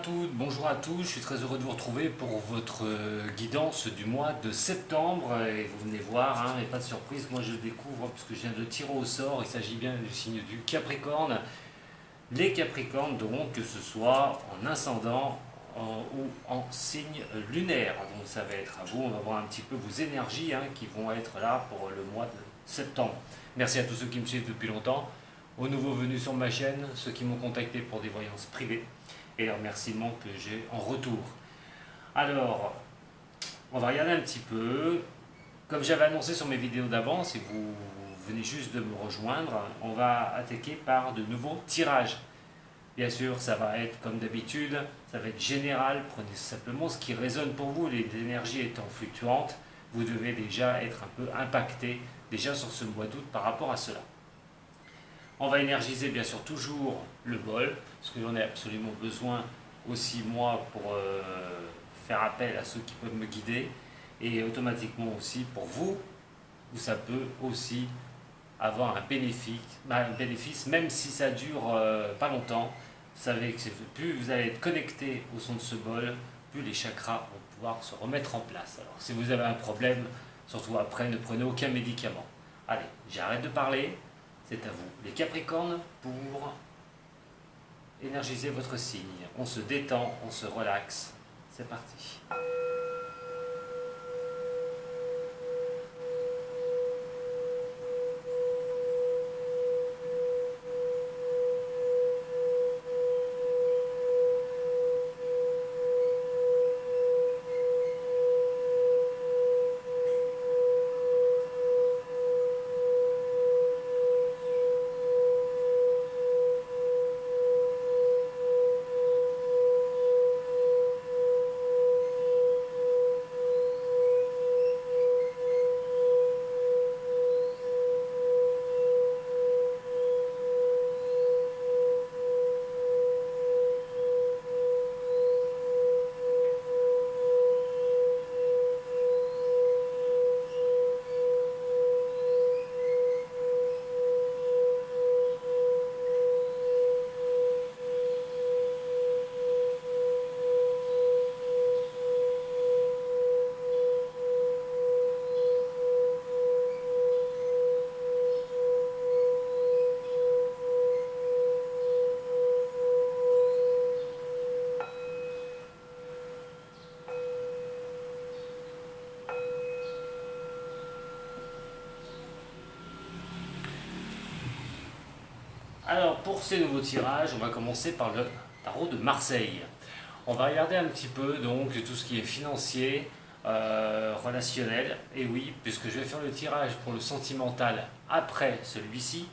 toutes, bonjour à tous, je suis très heureux de vous retrouver pour votre guidance du mois de septembre. Et vous venez voir, et pas de surprise, moi je découvre, puisque je viens de tirer au sort, il s'agit bien du signe du Capricorne. Les Capricornes, donc, que ce soit en ascendant ou en signe lunaire. Donc ça va être à vous, on va voir un petit peu vos énergies qui vont être là pour le mois de septembre. Merci à tous ceux qui me suivent depuis longtemps, aux nouveaux venus sur ma chaîne, ceux qui m'ont contacté pour des voyances privées, et les remerciements que j'ai en retour. Alors, on va regarder un petit peu. Comme j'avais annoncé sur mes vidéos d'avant, si vous venez juste de me rejoindre, on va attaquer par de nouveaux tirages. Bien sûr, ça va être comme d'habitude, ça va être général, prenez simplement ce qui résonne pour vous. Les énergies étant fluctuantes, vous devez déjà être un peu impacté déjà sur ce mois d'août par rapport à cela. On va énergiser bien sûr toujours le bol, parce que j'en ai absolument besoin aussi moi pour faire appel à ceux qui peuvent me guider, et automatiquement aussi pour vous, où ça peut aussi avoir un bénéfice même si ça dure pas longtemps. Vous savez que plus vous allez être connecté au son de ce bol, plus les chakras vont pouvoir se remettre en place. Alors si vous avez un problème, surtout après, ne prenez aucun médicament. Allez, j'arrête de parler. C'est à vous, les Capricornes, pour énergiser votre signe. On se détend, on se relaxe. C'est parti. Alors pour ces nouveaux tirages, on va commencer par le tarot de Marseille. On va regarder un petit peu donc tout ce qui est financier, relationnel. Et oui, puisque je vais faire le tirage pour le sentimental après celui-ci,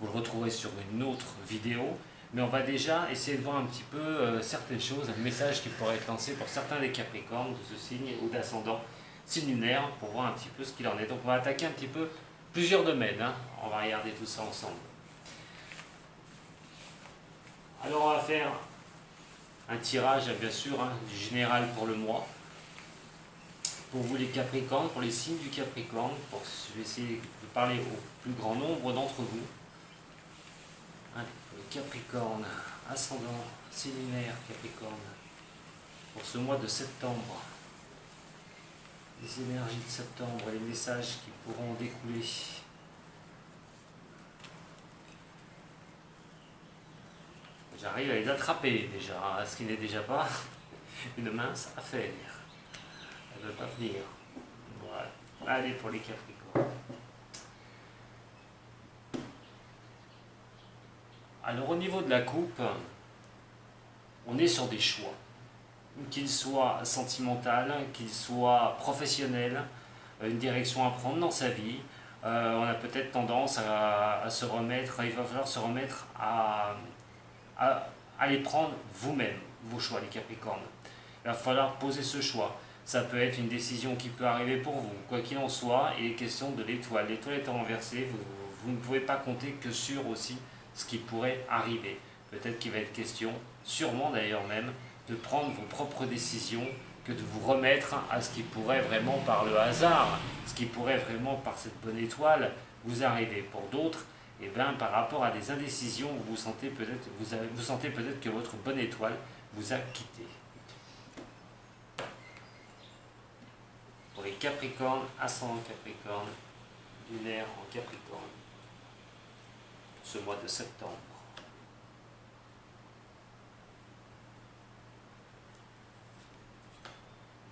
vous le retrouverez sur une autre vidéo. Mais on va déjà essayer de voir un petit peu certaines choses, un message qui pourrait être lancé pour certains des Capricornes de ce signe ou d'ascendant signe lunaire, pour voir un petit peu ce qu'il en est. Donc on va attaquer un petit peu plusieurs domaines. On va regarder tout ça ensemble. Alors on va faire un tirage bien sûr du général pour le mois. Pour vous les Capricornes, pour les signes du Capricorne, je vais essayer de parler au plus grand nombre d'entre vous. Allez, les Capricornes, ascendant, signe lunaire Capricorne, pour ce mois de septembre. Les énergies de septembre, les messages qui pourront découler. J'arrive à les attraper déjà, ce qui n'est déjà pas une mince affaire. Elle ne veut pas venir. Voilà. Allez pour les Capricornes. Alors au niveau de la coupe, on est sur des choix. Qu'ils soient sentimentaux, qu'ils soient professionnels, une direction à prendre dans sa vie. On a peut-être tendance à se remettre, il va falloir se remettre à les prendre vous-même, vos choix, les Capricornes. Il va falloir poser ce choix. Ça peut être une décision qui peut arriver pour vous. Quoi qu'il en soit, il est question de l'étoile. L'étoile étant renversée, vous ne pouvez pas compter que sur aussi ce qui pourrait arriver. Peut-être qu'il va être question, sûrement d'ailleurs même, de prendre vos propres décisions que de vous remettre à ce qui pourrait vraiment par le hasard, ce qui pourrait vraiment par cette bonne étoile vous arriver. Pour d'autres, par rapport à des indécisions, vous sentez peut-être que votre bonne étoile vous a quitté. Pour les Capricornes, ascendant Capricorne, lunaire en Capricorne, ce mois de septembre.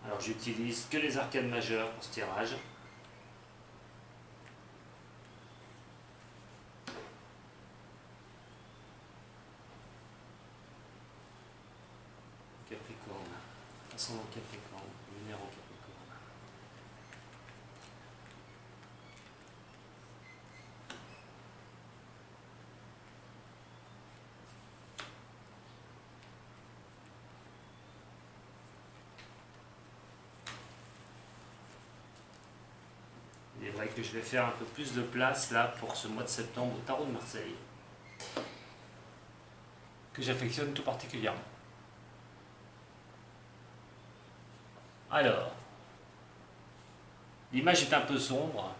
Alors j'utilise que les arcanes majeures pour ce tirage. Capricorne, ascendant Capricorne, lunaire en Capricorne. Il est vrai que je vais faire un peu plus de place là pour ce mois de septembre au Tarot de Marseille, que j'affectionne tout particulièrement. Alors, l'image est un peu sombre,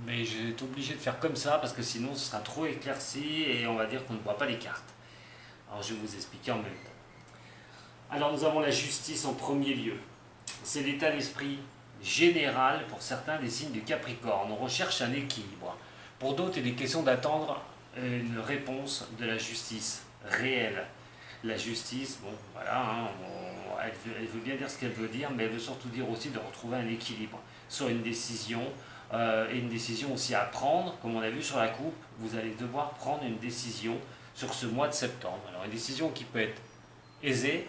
mais j'ai été obligé de faire comme ça parce que sinon ce sera trop éclairci et on va dire qu'on ne voit pas les cartes. Alors je vais vous expliquer en même temps. Alors nous avons la justice en premier lieu. C'est l'état d'esprit général pour certains des signes du Capricorne. On recherche un équilibre. Pour d'autres, il est question d'attendre une réponse de la justice réelle. La justice, bon, voilà, hein, elle veut bien dire ce qu'elle veut dire, mais elle veut surtout dire aussi de retrouver un équilibre sur une décision, et une décision aussi à prendre. Comme on a vu sur la coupe, vous allez devoir prendre une décision sur ce mois de septembre. Alors une décision qui peut être aisée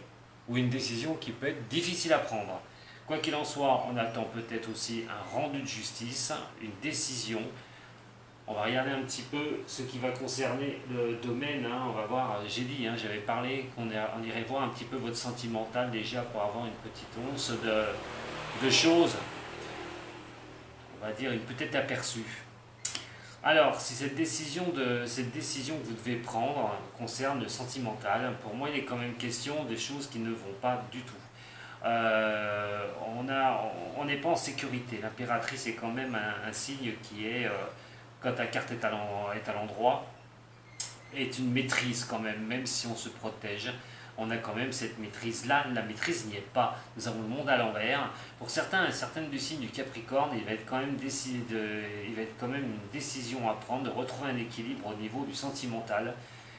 ou une décision qui peut être difficile à prendre. Quoi qu'il en soit, on attend peut-être aussi un rendu de justice, une décision. On va regarder un petit peu ce qui va concerner le domaine. Hein. On va voir, j'ai dit, hein, j'avais parlé qu'on irait voir un petit peu votre sentimental déjà pour avoir une petite once de choses. On va dire une petite aperçue. Alors, si cette décision que vous devez prendre concerne le sentimental, pour moi il est quand même question des choses qui ne vont pas du tout. On n'est pas en sécurité. L'impératrice est quand même un signe qui est, quand ta carte est à l'endroit, est une maîtrise quand même si on se protège. On a quand même cette maîtrise-là. La maîtrise n'y est pas. Nous avons le monde à l'envers. Pour certaines du signe du Capricorne, il va être quand même une décision à prendre, de retrouver un équilibre au niveau du sentimental,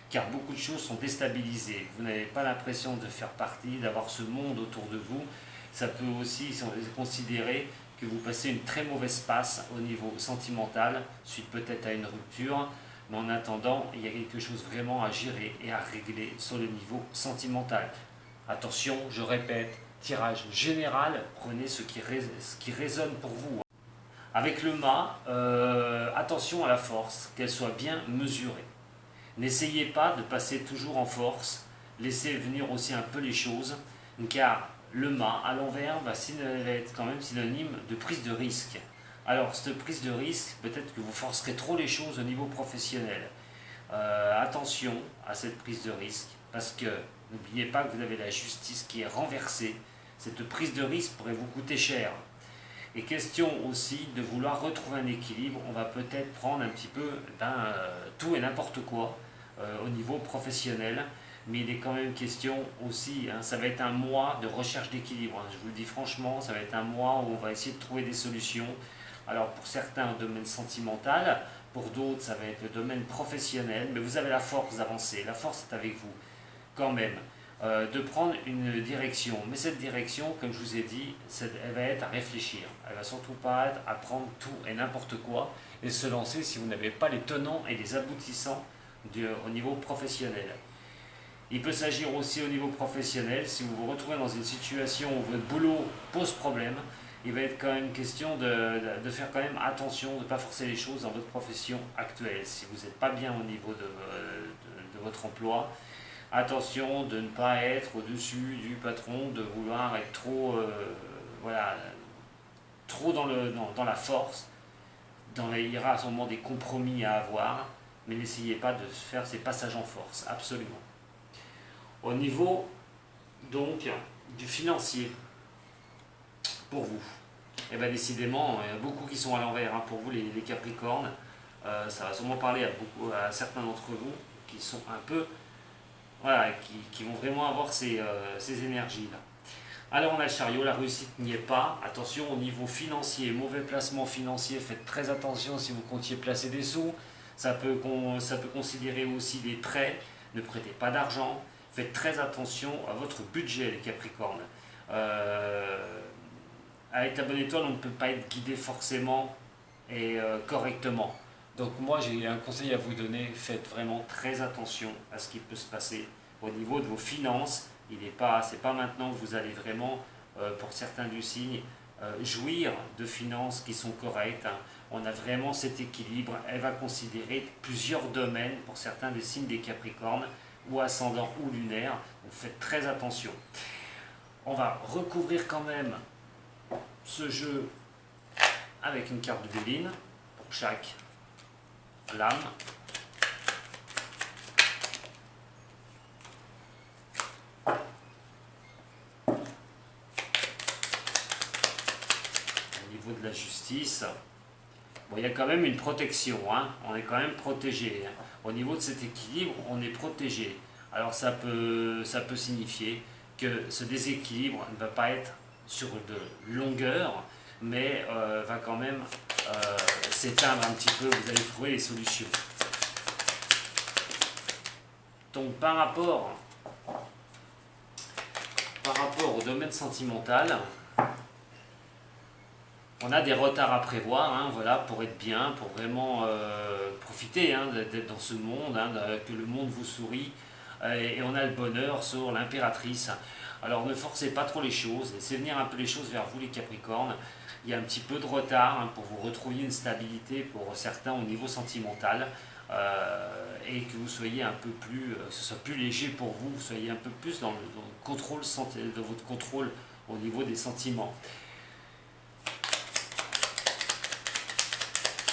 car beaucoup de choses sont déstabilisées. Vous n'avez pas l'impression de faire partie, d'avoir ce monde autour de vous. Ça peut aussi considérer que vous passez une très mauvaise passe au niveau sentimental, suite peut-être à une rupture, mais en attendant, il y a quelque chose vraiment à gérer et à régler sur le niveau sentimental. Attention, je répète, tirage général, prenez ce qui résonne pour vous. Avec le mât, attention à la force, qu'elle soit bien mesurée. N'essayez pas de passer toujours en force, laissez venir aussi un peu les choses, car le mât à l'envers va être quand même synonyme de prise de risque. Alors, cette prise de risque, peut-être que vous forcerez trop les choses au niveau professionnel. Attention à cette prise de risque, parce que n'oubliez pas que vous avez la justice qui est renversée. Cette prise de risque pourrait vous coûter cher. Et question aussi de vouloir retrouver un équilibre, on va peut-être prendre un petit peu tout et n'importe quoi au niveau professionnel, mais il est quand même question aussi, hein, ça va être un mois de recherche d'équilibre, hein, je vous le dis franchement, ça va être un mois où on va essayer de trouver des solutions. Alors pour certains, le domaine sentimental, pour d'autres, ça va être le domaine professionnel, mais vous avez la force d'avancer, la force est avec vous, quand même, de prendre une direction. Mais cette direction, comme je vous ai dit, elle va être à réfléchir. Elle va surtout pas être à prendre tout et n'importe quoi et se lancer si vous n'avez pas les tenants et les aboutissants au niveau professionnel. Il peut s'agir aussi au niveau professionnel, si vous vous retrouvez dans une situation où votre boulot pose problème, il va être quand même question de faire quand même attention, de ne pas forcer les choses dans votre profession actuelle. Si vous n'êtes pas bien au niveau de votre emploi, attention de ne pas être au-dessus du patron, de vouloir être trop, trop dans la force. Il y aura à ce moment des compromis à avoir, mais n'essayez pas de faire ces passages en force, absolument. Au niveau donc du financier, pour vous, et bien décidément, il y a beaucoup qui sont à l'envers, hein, pour vous les Capricornes, ça va sûrement parler à certains d'entre vous qui sont un peu voilà, qui vont vraiment avoir ces énergies-là. Alors on a le chariot, la réussite n'y est pas. Attention au niveau financier, mauvais placement financier, faites très attention si vous comptiez placer des sous. Ça peut considérer aussi des prêts, ne prêtez pas d'argent. Faites très attention à votre budget les Capricornes. Avec la bonne étoile, on ne peut pas être guidé forcément et correctement. Donc moi j'ai un conseil à vous donner, faites vraiment très attention à ce qui peut se passer au niveau de vos finances. C'est pas maintenant que vous allez vraiment, pour certains du signe, jouir de finances qui sont correctes, hein. On a vraiment cet équilibre. Elle va considérer plusieurs domaines pour certains des signes des Capricornes, ou ascendant ou lunaire. Donc faites très attention. On va recouvrir quand même ce jeu avec une carte de Béline pour chaque lame. De la justice, bon, il y a quand même une protection, hein. On est quand même protégé, hein. Au niveau de cet équilibre, on est protégé. Alors ça peut signifier que ce déséquilibre ne va pas être sur de longueur, mais va quand même s'éteindre un petit peu. Vous allez trouver les solutions. Donc par rapport au domaine sentimental, on a des retards à prévoir, hein, voilà, pour être bien, pour vraiment profiter, hein, d'être dans ce monde, hein, que le monde vous sourit. Et on a le bonheur sur l'impératrice. Alors ne forcez pas trop les choses, laissez venir un peu les choses vers vous les Capricornes. Il y a un petit peu de retard, hein, pour vous retrouver une stabilité pour certains au niveau sentimental. Et que vous soyez un peu plus, que ce soit plus léger pour vous, vous soyez un peu plus dans le contrôle de votre contrôle au niveau des sentiments.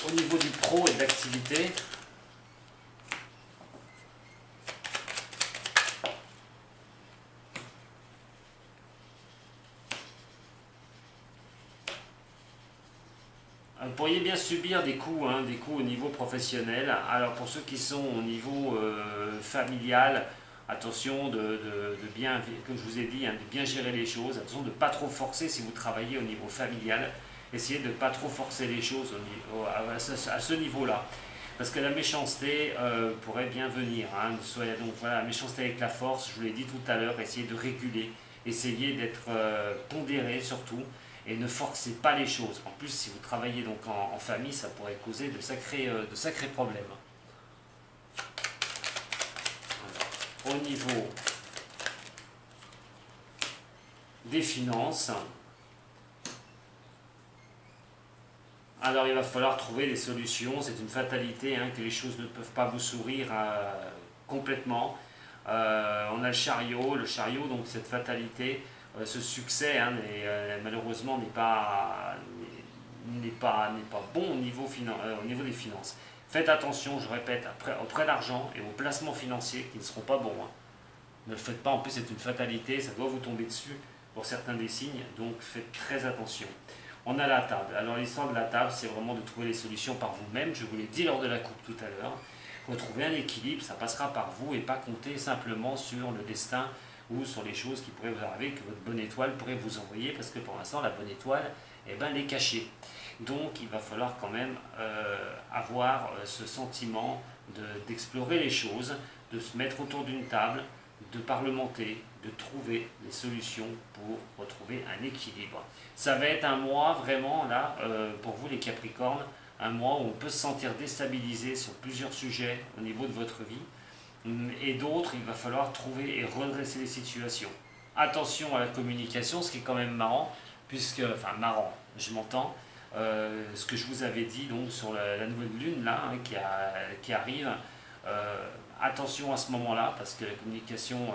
Au niveau du pro et de l'activité, vous pourriez bien subir des coups, hein, des coups au niveau professionnel. Alors pour ceux qui sont au niveau familial, attention de bien, comme je vous ai dit, hein, de bien gérer les choses. Attention de ne pas trop forcer si vous travaillez au niveau familial. Essayez de ne pas trop forcer les choses à ce niveau-là. Parce que la méchanceté pourrait bien venir, hein. Donc voilà, la méchanceté avec la force, je vous l'ai dit tout à l'heure, essayez de réguler, essayez d'être pondéré surtout, et ne forcez pas les choses. En plus, si vous travaillez donc en famille, ça pourrait causer de sacrés problèmes. Alors, au niveau des finances, alors il va falloir trouver des solutions. C'est une fatalité, hein, que les choses ne peuvent pas vous sourire complètement. On a le chariot, donc cette fatalité, ce succès, hein, malheureusement n'est pas bon au niveau des finances. Faites attention, je répète, au prêt d'argent et aux placements financiers qui ne seront pas bons, hein. Ne le faites pas, en plus c'est une fatalité, ça doit vous tomber dessus pour certains des signes, donc faites très attention. On a la table. Alors l'histoire de la table, c'est vraiment de trouver les solutions par vous-même. Je vous l'ai dit lors de la coupe tout à l'heure. Retrouver un équilibre, ça passera par vous et pas compter simplement sur le destin ou sur les choses qui pourraient vous arriver, que votre bonne étoile pourrait vous envoyer, parce que pour l'instant, la bonne étoile, elle est cachée. Donc il va falloir quand même avoir ce sentiment d'explorer les choses, de se mettre autour d'une table, de parlementer, de trouver des solutions pour retrouver un équilibre. Ça va être un mois vraiment là, pour vous les Capricornes, un mois où on peut se sentir déstabilisé sur plusieurs sujets au niveau de votre vie, et d'autres il va falloir trouver et redresser les situations. Attention à la communication, ce qui est quand même marrant, enfin marrant, je m'entends, ce que je vous avais dit donc sur la nouvelle lune là, hein, qui arrive, attention à ce moment-là, parce que la communication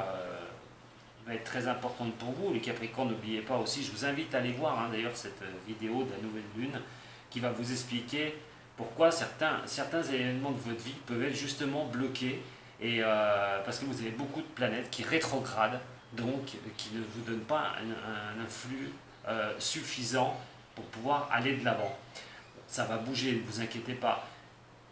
va être très importante pour vous. Les Capricornes, n'oubliez pas aussi, je vous invite à aller voir, hein, d'ailleurs cette vidéo de la nouvelle lune, qui va vous expliquer pourquoi certains éléments de votre vie peuvent être justement bloqués, et parce que vous avez beaucoup de planètes qui rétrogradent, donc qui ne vous donnent pas un influx suffisant pour pouvoir aller de l'avant. Ça va bouger, ne vous inquiétez pas.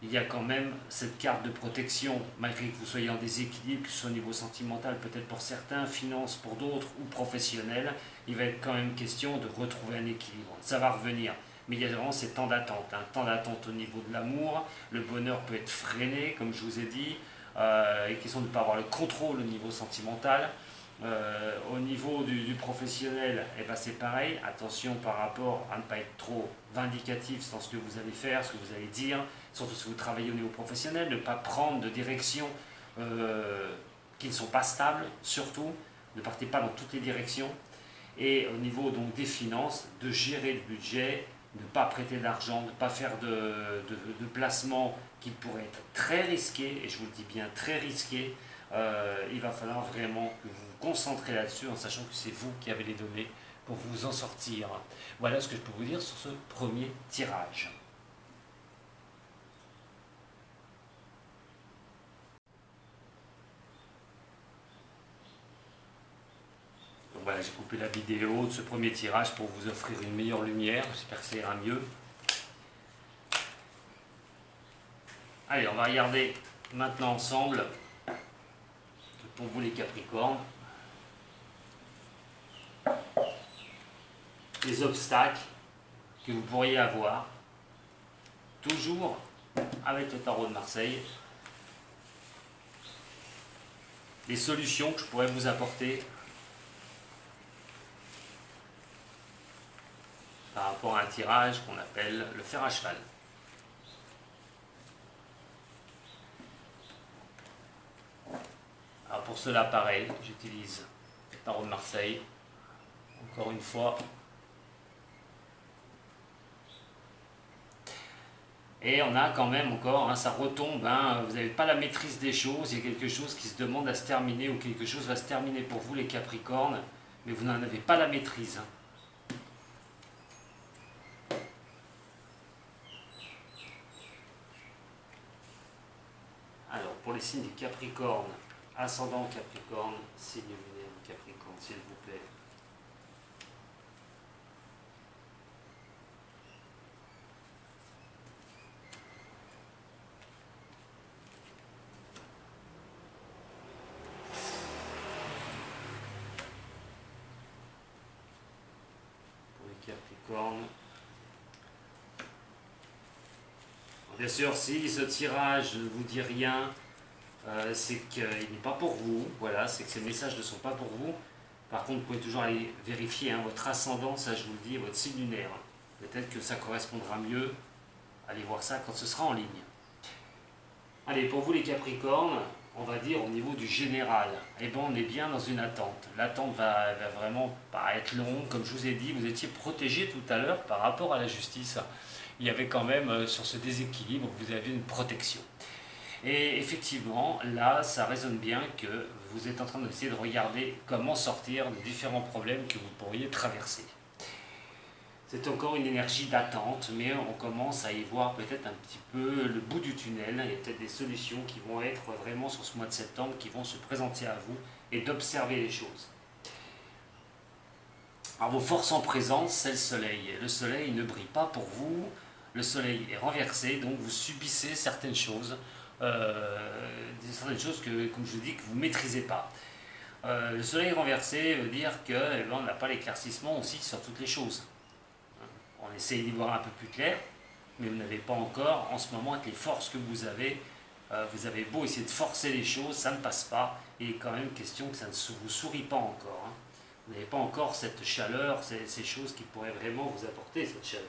il y a quand même cette carte de protection, malgré que vous soyez en déséquilibre, que ce soit au niveau sentimental, peut-être pour certains, finance pour d'autres, ou professionnel, il va être quand même question de retrouver un équilibre. Ça va revenir. Mais il y a vraiment ces temps d'attente. Un temps d'attente au niveau de l'amour, le bonheur peut être freiné, comme je vous ai dit, et question de ne pas avoir le contrôle au niveau sentimental. Au niveau du professionnel, eh ben c'est pareil, attention par rapport à ne pas être trop vindicatif dans ce que vous allez faire, ce que vous allez dire, surtout si vous travaillez au niveau professionnel, ne pas prendre de directions qui ne sont pas stables, surtout, ne partez pas dans toutes les directions. Et au niveau donc des finances, de gérer le budget, ne pas prêter d'argent, ne pas faire de placements qui pourraient être très risqués, et je vous le dis bien très risqués. Il va falloir vraiment que vous vous concentrez là-dessus en sachant que c'est vous qui avez les données pour vous en sortir. Voilà ce que je peux vous dire sur ce premier tirage. Donc voilà, j'ai coupé la vidéo de ce premier tirage pour vous offrir une meilleure lumière. J'espère que ça ira mieux. Allez, on va regarder maintenant ensemble, pour vous les Capricornes, les obstacles que vous pourriez avoir, toujours avec le tarot de Marseille, les solutions que je pourrais vous apporter par rapport à un tirage qu'on appelle le fer à cheval. Alors pour cela, pareil, j'utilise le tarot de Marseille, encore une fois. Et on a quand même encore, ça retombe, vous n'avez pas la maîtrise des choses, il y a quelque chose qui se demande à se terminer, ou quelque chose va se terminer pour vous les Capricornes, mais vous n'en avez pas la maîtrise. Alors pour les signes du Capricorne, ascendant Capricorne, signe lunaire Capricorne, s'il vous plaît. Pour les Capricornes. Bien sûr, si ce tirage ne vous dit rien, c'est qu'il n'est pas pour vous, voilà, c'est que ces messages ne sont pas pour vous. Par contre, vous pouvez toujours aller vérifier votre ascendant, ça je vous le dis, votre signe lunaire. Peut-être que ça correspondra mieux, allez voir ça quand ce sera en ligne. Allez, pour vous les Capricornes, on va dire au niveau du général, eh ben, on est bien dans une attente. L'attente va vraiment pas être longue, comme je vous ai dit, vous étiez protégé tout à l'heure par rapport à la justice. Il y avait quand même, sur ce déséquilibre, vous avez une protection. Et effectivement, là, ça résonne bien que vous êtes en train d'essayer de regarder comment sortir des différents problèmes que vous pourriez traverser. C'est encore une énergie d'attente, mais on commence à y voir peut-être un petit peu le bout du tunnel. Il y a peut-être des solutions qui vont être vraiment sur ce mois de septembre, qui vont se présenter à vous, et d'observer les choses. Alors vos forces en présence, c'est le soleil. Le soleil ne brille pas pour vous, le soleil est renversé, donc vous subissez certaines choses. Certaines choses que, comme je vous dis, que vous ne maîtrisez pas. Le soleil renversé veut dire qu'on n'a pas l'éclaircissement aussi sur toutes les choses. On essaye d'y voir un peu plus clair, mais vous n'avez pas encore, en ce moment, avec les forces que vous avez beau essayer de forcer les choses, ça ne passe pas, et il est quand même question que ça ne vous sourit pas encore. Vous n'avez pas encore cette chaleur, ces choses qui pourraient vraiment vous apporter cette chaleur.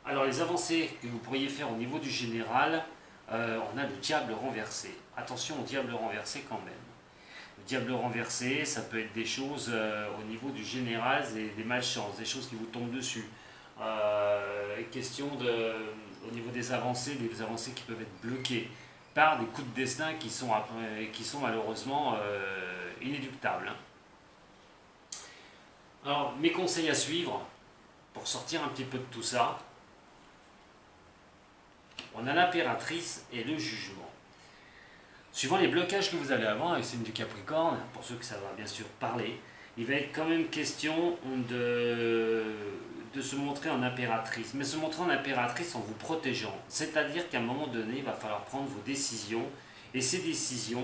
Alors les avancées que vous pourriez faire au niveau du général, on a le diable renversé. Attention au diable renversé quand même. Le diable renversé, ça peut être des choses au niveau du général, des malchances, des choses qui vous tombent dessus. Question au niveau des avancées qui peuvent être bloquées par des coups de destin qui sont malheureusement inéluctables. Alors mes conseils à suivre, pour sortir un petit peu de tout ça, on a l'impératrice et le jugement. Suivant les blocages que vous allez avoir avec le signe du Capricorne, pour ceux que ça va bien sûr parler, il va être quand même question de se montrer en impératrice, mais se montrer en impératrice en vous protégeant. C'est-à-dire qu'à un moment donné, il va falloir prendre vos décisions, et ces décisions,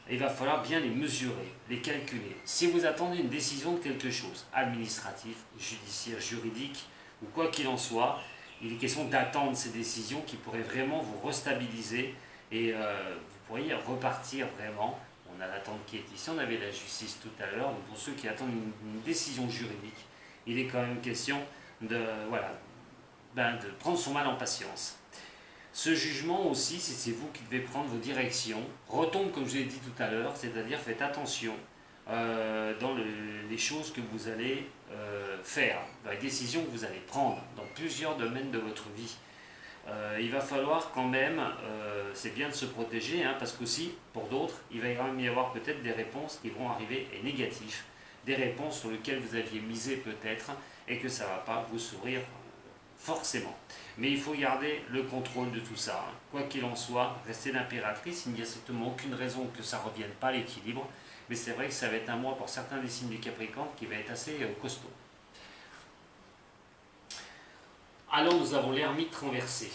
il va falloir bien les mesurer, les calculer. Si vous attendez une décision de quelque chose, administratif, judiciaire, juridique, ou quoi qu'il en soit, il est question d'attendre ces décisions qui pourraient vraiment vous restabiliser et vous pourriez repartir vraiment. On a l'attente qui est ici, on avait la justice tout à l'heure, donc pour ceux qui attendent une décision juridique, il est quand même question de, voilà, de prendre son mal en patience. Ce jugement aussi, si c'est vous qui devez prendre vos directions, retombe comme je l'ai dit tout à l'heure, c'est-à-dire faites attention dans les choses que vous allez faire, dans les décisions que vous allez prendre dans plusieurs domaines de votre vie. Il va falloir quand même, c'est bien de se protéger, hein, parce qu'aussi, pour d'autres, il va quand même y avoir peut-être des réponses qui vont arriver et négatives, des réponses sur lesquelles vous aviez misé peut-être, et que ça ne va pas vous sourire forcément. Mais il faut garder le contrôle de tout ça. Hein. Quoi qu'il en soit, restez l'impératrice, il n'y a strictement aucune raison que ça ne revienne pas à l'équilibre, mais c'est vrai que ça va être un mois pour certains des signes du Capricorne qui va être assez costaud. Alors nous avons l'ermite renversé.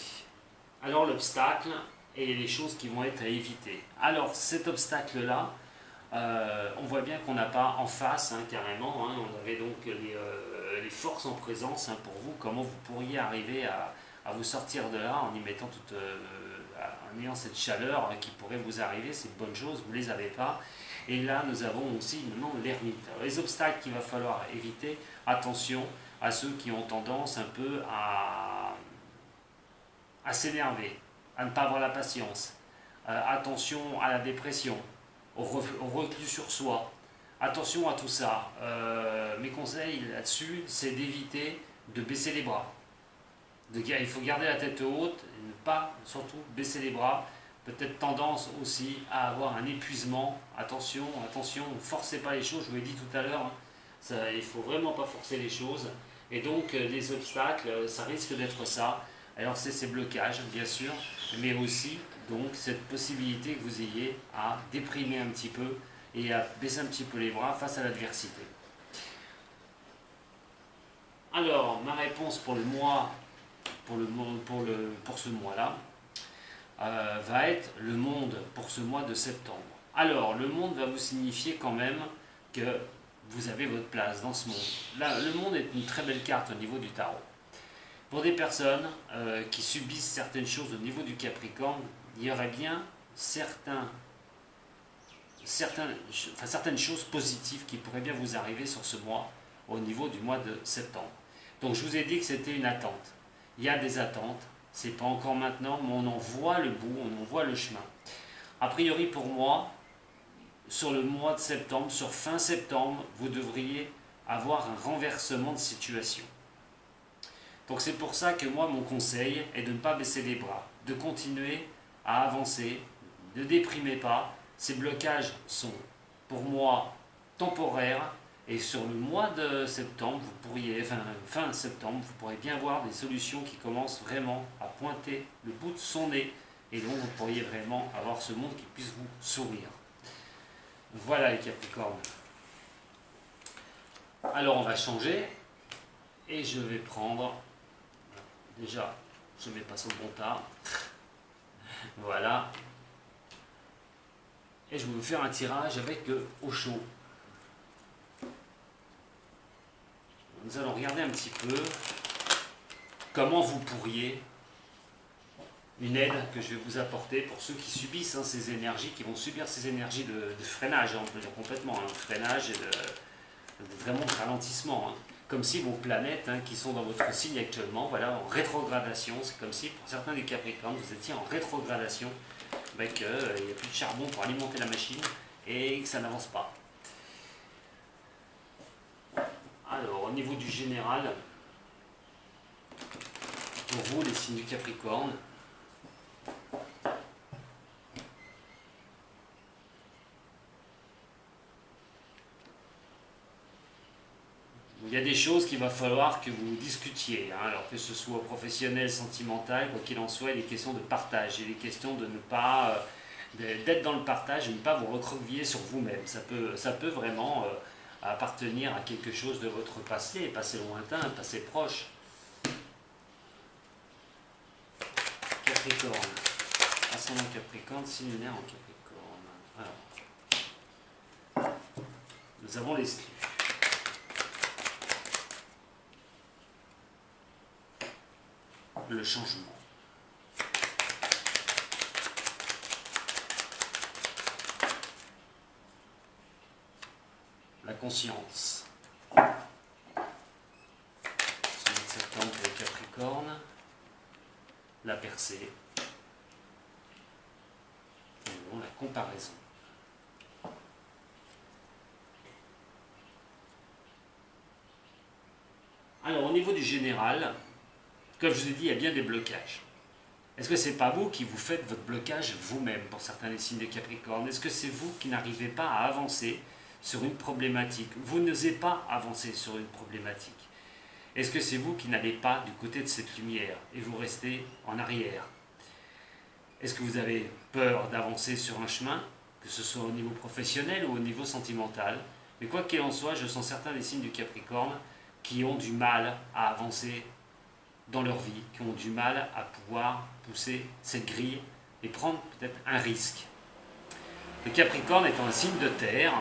Alors l'obstacle et les choses qui vont être à éviter. Alors cet obstacle-là, on voit bien qu'on n'a pas en face, hein, carrément, hein, on avait donc les forces en présence, hein, pour vous, comment vous pourriez arriver à vous sortir de là en y mettant en ayant cette chaleur qui pourrait vous arriver, c'est de bonnes choses, vous ne les avez pas. Et là nous avons aussi maintenant l'ermite. Les obstacles qu'il va falloir éviter, attention à ceux qui ont tendance un peu à s'énerver, à ne pas avoir la patience, attention à la dépression, au recul sur soi. Attention à tout ça. Mes conseils là-dessus, c'est d'éviter de baisser les bras. Il faut garder la tête haute, et ne pas surtout baisser les bras. Peut-être tendance aussi à avoir un épuisement. Attention, attention, ne forcez pas les choses, je vous l'ai dit tout à l'heure. Hein, il ne faut vraiment pas forcer les choses. Et donc les obstacles, ça risque d'être ça. Alors c'est ces blocages, bien sûr, mais aussi donc cette possibilité que vous ayez à déprimer un petit peu et à baisser un petit peu les bras face à l'adversité. Alors, ma réponse pour le mois, pour ce mois-là, va être le monde pour ce mois de septembre. Alors, le monde va vous signifier quand même que vous avez votre place dans ce monde. Là, le monde est une très belle carte au niveau du tarot. Pour des personnes qui subissent certaines choses au niveau du Capricorne, il y aurait bien certaines choses positives qui pourraient bien vous arriver sur ce mois, au niveau du mois de septembre. Donc je vous ai dit que c'était une attente. Il y a des attentes, c'est pas encore maintenant, mais on en voit le bout, on en voit le chemin. A priori pour moi, sur le mois de septembre, sur fin septembre, vous devriez avoir un renversement de situation. Donc c'est pour ça que moi, mon conseil est de ne pas baisser les bras, de continuer à avancer, ne déprimez pas. Ces blocages sont pour moi temporaires et sur le mois de septembre, vous pourriez, fin septembre, vous pourrez bien voir des solutions qui commencent vraiment à pointer le bout de son nez et donc vous pourriez vraiment avoir ce monde qui puisse vous sourire. Voilà les Capricornes. Alors on va changer et je vais prendre, déjà je ne mets pas sur le bon tas, voilà, et je vais vous faire un tirage avec au chaud. Nous allons regarder un petit peu comment vous pourriez, une aide que je vais vous apporter pour ceux qui subissent ces énergies, qui vont subir ces énergies de freinage, on peut dire complètement, freinage et vraiment de ralentissement. Comme si vos planètes qui sont dans votre signe actuellement, voilà, en rétrogradation, c'est comme si pour certains des Capricornes, vous étiez en rétrogradation, qu'il n'y a plus de charbon pour alimenter la machine et que ça n'avance pas. Alors, au niveau du général, pour vous, les signes du Capricorne, il y a des choses qu'il va falloir que vous discutiez, alors que ce soit professionnel, sentimental, quoi qu'il en soit, il est question de partage, il est question de ne pas, d'être dans le partage et ne pas vous recroqueviller sur vous-même. Ça peut vraiment à appartenir à quelque chose de votre passé, passé lointain, passé proche. Capricorne. Ascendant Capricorne, signe lunaire en Capricorne. Alors, nous avons l'esprit. Le changement. La conscience. Sur le septembre pour les Capricornes. La percée. Et non, la comparaison. Alors, au niveau du général, comme je vous ai dit, il y a bien des blocages. Est-ce que c'est pas vous qui vous faites votre blocage vous-même pour certains des signes de Capricorne? Est-ce que c'est vous qui n'arrivez pas à avancer sur une problématique? Vous n'osez pas avancer sur une problématique. Est-ce que c'est vous qui n'allez pas du côté de cette lumière et vous restez en arrière? Est-ce que vous avez peur d'avancer sur un chemin, que ce soit au niveau professionnel ou au niveau sentimental? Mais quoi qu'il en soit, je sens certains des signes du Capricorne qui ont du mal à avancer dans leur vie, qui ont du mal à pouvoir pousser cette grille et prendre peut-être un risque. Le Capricorne est un signe de terre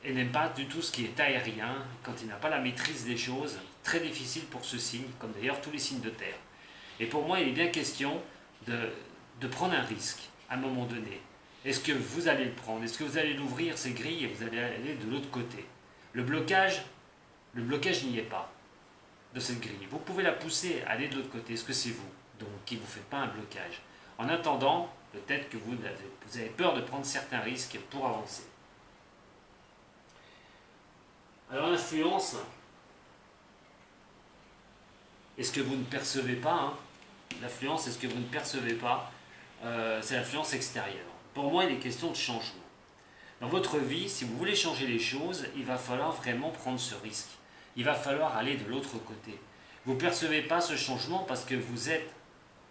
et n'aime pas du tout ce qui est aérien. Quand il n'a pas la maîtrise des choses, très difficile pour ce signe, comme d'ailleurs tous les signes de terre. Et pour moi, il est bien question de prendre un risque à un moment donné. Est-ce que vous allez le prendre? Est-ce que vous allez l'ouvrir, ces grilles, et vous allez aller de l'autre côté? Le blocage n'y est pas de cette grille. Vous pouvez la pousser à aller de l'autre côté. Est-ce que c'est vous donc qui ne vous faites pas un blocage? En attendant, peut-être que vous avez peur de prendre certains risques pour avancer. Alors l'influence, est-ce que vous ne percevez pas L'influence, est-ce que vous ne percevez pas c'est l'influence extérieure. Pour moi, il est question de changement. Dans votre vie, si vous voulez changer les choses, il va falloir vraiment prendre ce risque. Il va falloir aller de l'autre côté. Vous ne percevez pas ce changement parce que vous êtes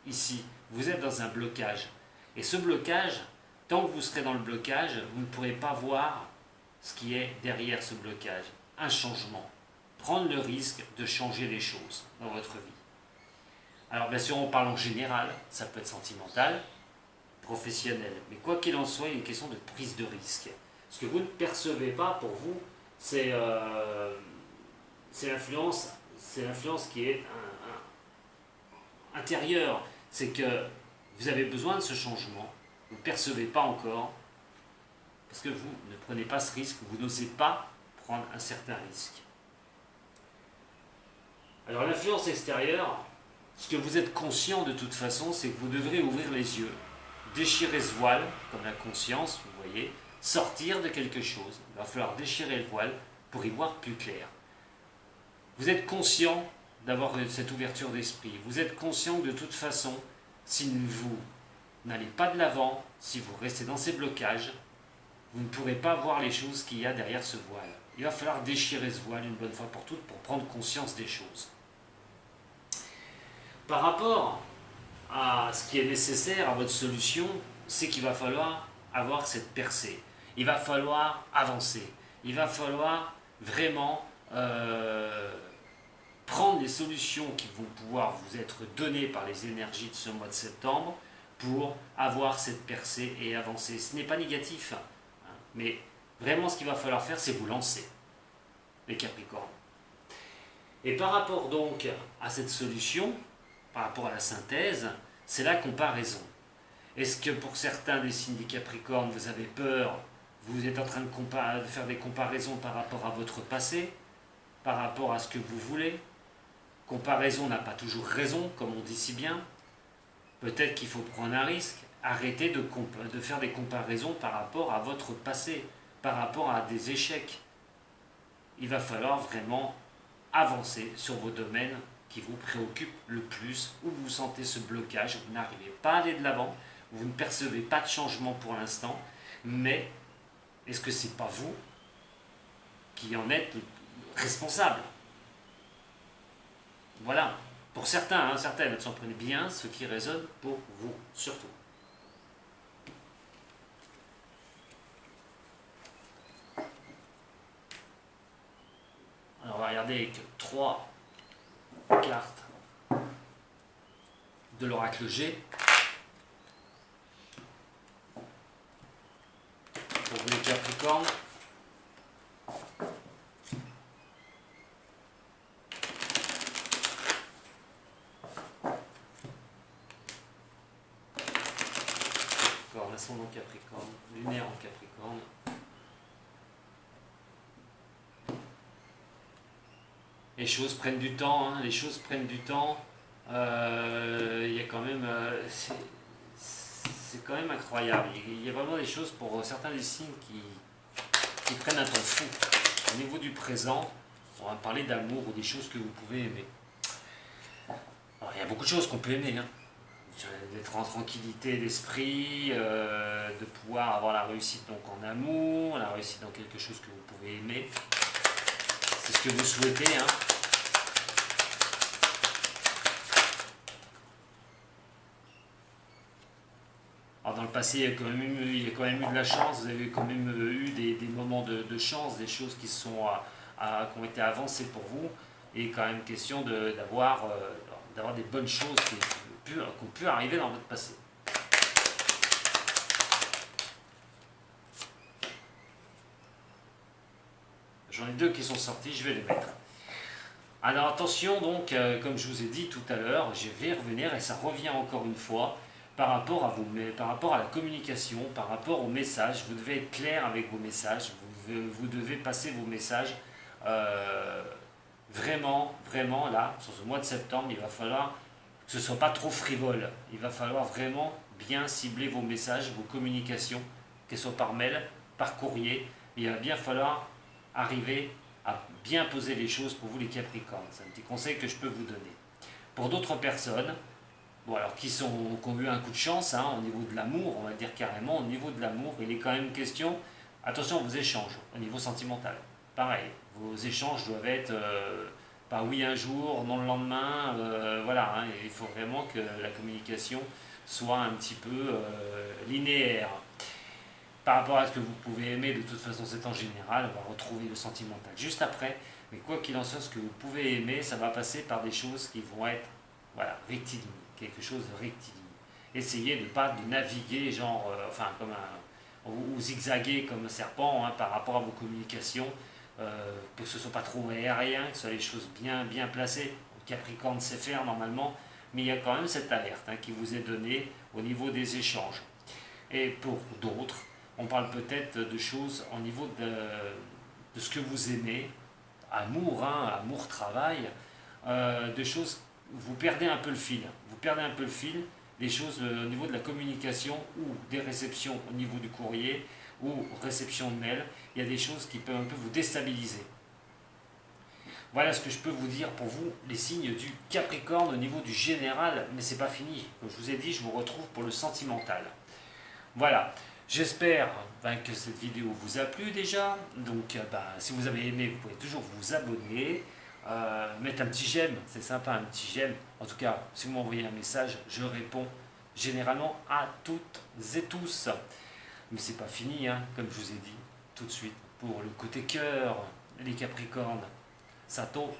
ici, vous êtes dans un blocage. Et ce blocage, tant que vous serez dans le blocage, vous ne pourrez pas voir ce qui est derrière ce blocage. Un changement. Prendre le risque de changer les choses dans votre vie. Alors bien sûr, on parle en général, ça peut être sentimental, professionnel. Mais quoi qu'il en soit, il est une question de prise de risque. Ce que vous ne percevez pas pour vous, c'est l'influence qui est intérieure. C'est que vous avez besoin de ce changement, vous ne percevez pas encore, parce que vous ne prenez pas ce risque, vous n'osez pas prendre un certain risque. Alors l'influence extérieure, ce que vous êtes conscient de toute façon, c'est que vous devrez ouvrir les yeux, déchirer ce voile, comme la conscience, vous voyez, sortir de quelque chose. Il va falloir déchirer le voile pour y voir plus clair. Vous êtes conscient d'avoir cette ouverture d'esprit. Vous êtes conscient que de toute façon, si vous n'allez pas de l'avant, si vous restez dans ces blocages, vous ne pourrez pas voir les choses qu'il y a derrière ce voile. Il va falloir déchirer ce voile une bonne fois pour toutes pour prendre conscience des choses. Par rapport à ce qui est nécessaire, à votre solution, c'est qu'il va falloir avoir cette percée. Il va falloir avancer. Il va falloir vraiment prendre les solutions qui vont pouvoir vous être données par les énergies de ce mois de septembre pour avoir cette percée et avancer. Ce n'est pas négatif, mais vraiment ce qu'il va falloir faire, c'est vous lancer, les Capricornes. Et par rapport donc à cette solution, par rapport à la synthèse, c'est la comparaison. Est-ce que pour certains des signes des Capricornes, vous avez peur, vous êtes en train de faire des comparaisons par rapport à votre passé, par rapport à ce que vous voulez? Comparaison n'a pas toujours raison, comme on dit si bien. Peut-être qu'il faut prendre un risque. Arrêtez de faire des comparaisons par rapport à votre passé, par rapport à des échecs. Il va falloir vraiment avancer sur vos domaines qui vous préoccupent le plus, où vous sentez ce blocage, vous n'arrivez pas à aller de l'avant, vous ne percevez pas de changement pour l'instant, mais est-ce que ce n'est pas vous qui en êtes responsable? Voilà, pour certains, certaines, attention, prenez bien ce qui résonne pour vous, surtout. avec 3 cartes de l'oracle G. Pour vous les Capricornes. Ascendant Capricorne, lunaire en Capricorne. Les choses prennent du temps, hein, les choses prennent du temps. Il y a quand même, c'est quand même incroyable. Il y a vraiment des choses pour certains des signes qui prennent un temps fou. Au niveau du présent, on va parler d'amour ou des choses que vous pouvez aimer. Alors, il y a beaucoup de choses qu'on peut aimer, hein. D'être en tranquillité d'esprit, de pouvoir avoir la réussite donc en amour, la réussite dans quelque chose que vous pouvez aimer. C'est ce que vous souhaitez, hein. Alors dans le passé, il y a quand même eu de la chance, vous avez quand même eu des moments de chance, des choses qui ont été avancées pour vous, et quand même question d'avoir des bonnes choses qui ont pu arriver dans votre passé. J'en ai 2 qui sont sortis, je vais les mettre. Alors attention donc, comme je vous ai dit tout à l'heure, je vais revenir et ça revient encore une fois par rapport à la communication, par rapport aux messages. Vous devez être clair avec vos messages, vous devez passer vos messages vraiment là, sur ce mois de septembre, il va falloir que ce ne soit pas trop frivole. Il va falloir vraiment bien cibler vos messages, vos communications, qu'elles soient par mail, par courrier. Il va bien falloir arriver à bien poser les choses pour vous les Capricornes. C'est un petit conseil que je peux vous donner. Pour d'autres personnes, bon alors qui ont eu un coup de chance, hein, au niveau de l'amour, on va dire carrément, au niveau de l'amour, il est quand même question, attention vos échanges, au niveau sentimental. Pareil, vos échanges doivent être... pas oui un jour, non le lendemain, voilà, hein, il faut vraiment que la communication soit un petit peu linéaire. Par rapport à ce que vous pouvez aimer, de toute façon c'est en général, on va retrouver le sentimental juste après, mais quoi qu'il en soit, ce que vous pouvez aimer, ça va passer par des choses qui vont être, voilà, rectilignes, quelque chose de rectiligne. Essayez de naviguer, genre, comme ou zigzaguer comme un serpent, hein, par rapport à vos communications, que ce ne soit pas trop aérien, que ce soit les choses bien placées. Le Capricorne sait faire normalement, mais il y a quand même cette alerte, hein, qui vous est donnée au niveau des échanges. Et pour d'autres, on parle peut-être de choses au niveau de ce que vous aimez, amour, hein, amour, travail, de choses, vous perdez un peu le fil. Vous perdez un peu le fil, des choses au niveau de la communication ou des réceptions au niveau du courrier, ou réception de mail, il y a des choses qui peuvent un peu vous déstabiliser. Voilà ce que je peux vous dire pour vous, les signes du Capricorne au niveau du général, mais c'est pas fini. Comme je vous ai dit, je vous retrouve pour le sentimental. Voilà, j'espère que cette vidéo vous a plu déjà. Donc si vous avez aimé, vous pouvez toujours vous abonner, mettre un petit j'aime, c'est sympa, un petit j'aime. En tout cas, si vous m'envoyez un message, je réponds généralement à toutes et tous. Mais c'est pas fini, hein, comme je vous ai dit, tout de suite, pour le côté cœur, les Capricornes. Sato